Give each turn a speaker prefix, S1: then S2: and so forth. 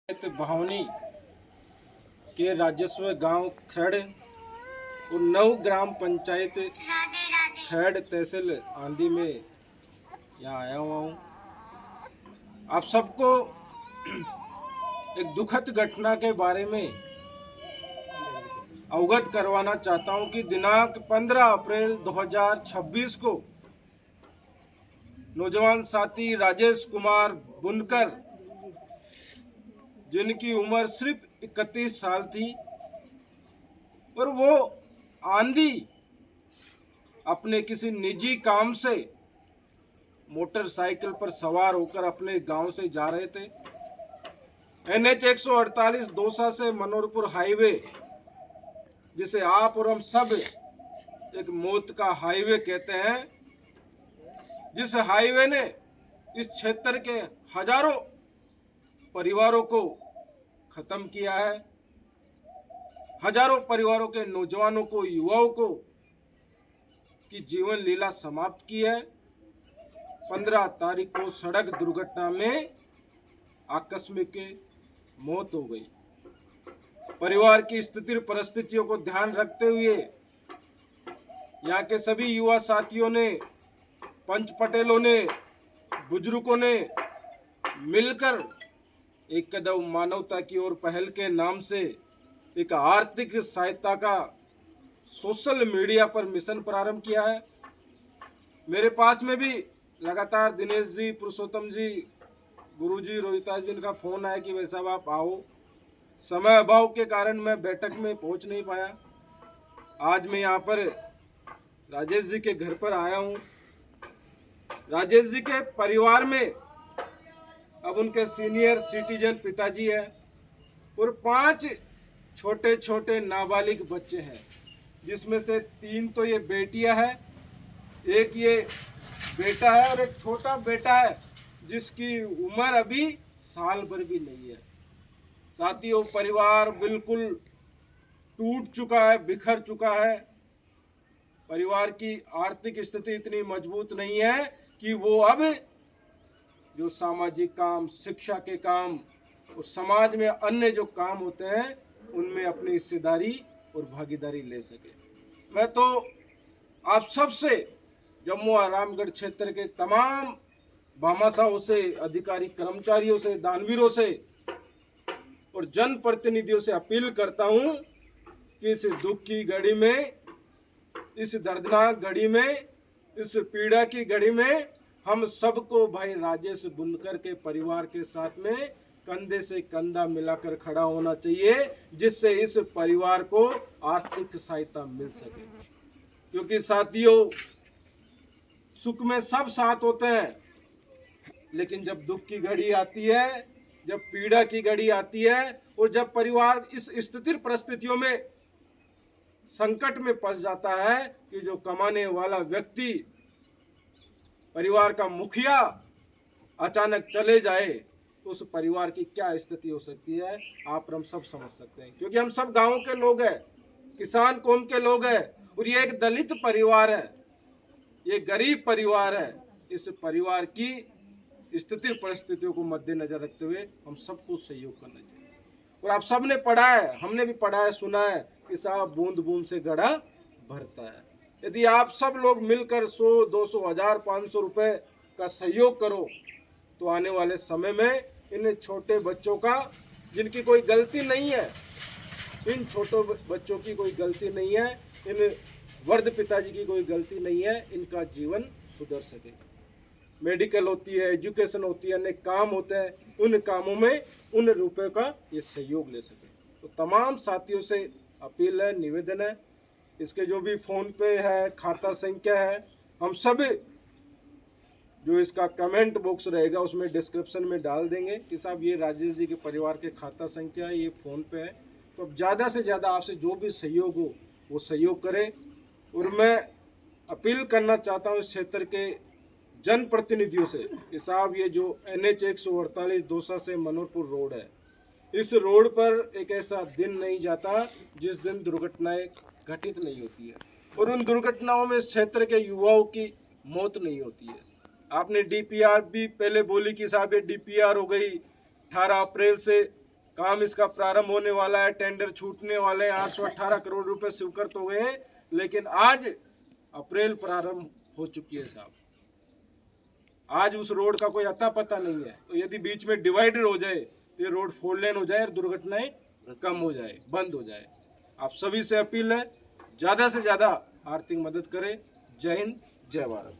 S1: बहावनी के राजस्व गांव खैड़ और 9 ग्राम पंचायत खैड़ तहसील आंधी में यहाँ आया हुआ हूँ। आप सबको एक दुखद घटना के बारे में अवगत करवाना चाहता हूँ कि दिनांक 15 अप्रैल 2026 को नौजवान साथी राजेश कुमार बुनकर, जिनकी उम्र सिर्फ 31 साल थी, और वो आंधी अपने किसी निजी काम से मोटरसाइकिल पर सवार होकर अपने गांव से जा रहे थे। NH 148 दौसा से मनोहरपुर हाईवे, जिसे आप और हम सब एक मौत का हाईवे कहते हैं, जिस हाईवे ने इस क्षेत्र के हजारों परिवारों को खत्म किया है, हजारों परिवारों के नौजवानों को, युवाओं को की जीवन लीला समाप्त की है। 15 तारीख को सड़क दुर्घटना में आकस्मिक मौत हो गई। परिवार की स्थिति परिस्थितियों को ध्यान रखते हुए यहाँ के सभी युवा साथियों ने, पंच पटेलों ने, बुजुर्गों ने मिलकर एक कदम मानवता की ओर पहल के नाम से एक आर्थिक सहायता का सोशल मीडिया पर मिशन प्रारंभ किया है। मेरे पास में भी लगातार दिनेश जी, पुरुषोत्तम जी, गुरु जी, रोहिता जी का फोन आया कि भाई साहब आप आओ। समय अभाव के कारण मैं बैठक में पहुंच नहीं पाया। आज मैं यहाँ पर राजेश जी के घर पर आया हूँ। राजेश जी के परिवार में अब उनके सीनियर सिटीजन पिताजी है और 5 छोटे छोटे नाबालिग बच्चे हैं, जिसमें से 3 तो ये बेटियां हैं, एक ये बेटा है और एक छोटा बेटा है जिसकी उम्र अभी साल भर भी नहीं है। साथियों, परिवार बिल्कुल टूट चुका है, बिखर चुका है। परिवार की आर्थिक स्थिति इतनी मजबूत नहीं है कि वो अब जो सामाजिक काम, शिक्षा के काम और समाज में अन्य जो काम होते हैं उनमें अपनी हिस्सेदारी और भागीदारी ले सके। मैं तो आप सब से, जम्मू और रामगढ़ क्षेत्र के तमाम भामाशाहों से, अधिकारी कर्मचारियों से, दानवीरों से और जनप्रतिनिधियों से अपील करता हूं कि इस दुख की घड़ी में, इस दर्दनाक घड़ी में, इस पीड़ा की घड़ी में हम सबको भाई राजेश बुनकर के परिवार के साथ में कंधे से कंधा मिलाकर खड़ा होना चाहिए, जिससे इस परिवार को आर्थिक सहायता मिल सके। क्योंकि साथियों, सुख में सब साथ होते हैं, लेकिन जब दुख की घड़ी आती है, जब पीड़ा की घड़ी आती है और जब परिवार इस स्थिति परिस्थितियों में संकट में फंस जाता है कि जो कमाने वाला व्यक्ति, परिवार का मुखिया अचानक चले जाए, तो उस परिवार की क्या स्थिति हो सकती है, आप हम सब समझ सकते हैं। क्योंकि हम सब गांव के लोग हैं, किसान कौम के लोग हैं, और ये एक दलित परिवार है, ये गरीब परिवार है। इस परिवार की स्थिति परिस्थितियों को मद्देनजर रखते हुए हम सबको सहयोग करना चाहिए। और आप सब ने पढ़ा है, हमने भी पढ़ा है, सुना है कि साहब बूंद बूंद से घड़ा भरता है। यदि आप सब लोग मिलकर 100, 200, 1000, 500 रुपए का सहयोग करो, तो आने वाले समय में इन छोटे बच्चों का, जिनकी कोई गलती नहीं है, इन छोटे बच्चों की कोई गलती नहीं है, इन वृद्ध पिताजी की कोई गलती नहीं है, इनका जीवन सुधर सके। मेडिकल होती है, एजुकेशन होती है, अनेक काम होते हैं, उन कामों में उन रुपए का ये सहयोग ले सके। तो तमाम साथियों से अपील है, निवेदन है, इसके जो भी फोन पे है, खाता संख्या है, हम सब जो इसका कमेंट बॉक्स रहेगा उसमें डिस्क्रिप्शन में डाल देंगे कि साहब ये राजेश जी के परिवार के खाता संख्या है, ये फ़ोन पे है। तो अब ज़्यादा से ज़्यादा आपसे जो भी सहयोग हो वो सहयोग करें। और मैं अपील करना चाहता हूँ इस क्षेत्र के जनप्रतिनिधियों से कि साहब ये जो NH 148 दौसा से मनोहरपुर रोड है, इस रोड पर एक ऐसा दिन नहीं जाता जिस दिन दुर्घटनाएं घटित नहीं होती है, और उन दुर्घटनाओं में इस क्षेत्र के युवाओं की मौत नहीं होती है। आपने DPR भी पहले बोली कि साहब ये DPR हो गई 18 अप्रैल से काम इसका प्रारंभ होने वाला है, टेंडर छूटने वाले हैं। 818 करोड़ रुपए स्वीकृत हो गए, लेकिन आज अप्रैल प्रारंभ हो चुकी है साहब। आज उस रोड का कोई अता पता नहीं है। तो यदि बीच में डिवाइडर हो जाए तो ये रोड 4 लेन हो जाए और दुर्घटनाएं कम हो जाए, बंद हो जाए। आप सभी से अपील है, ज़्यादा से ज़्यादा आर्थिक मदद करें। जय हिंद, जय भारत।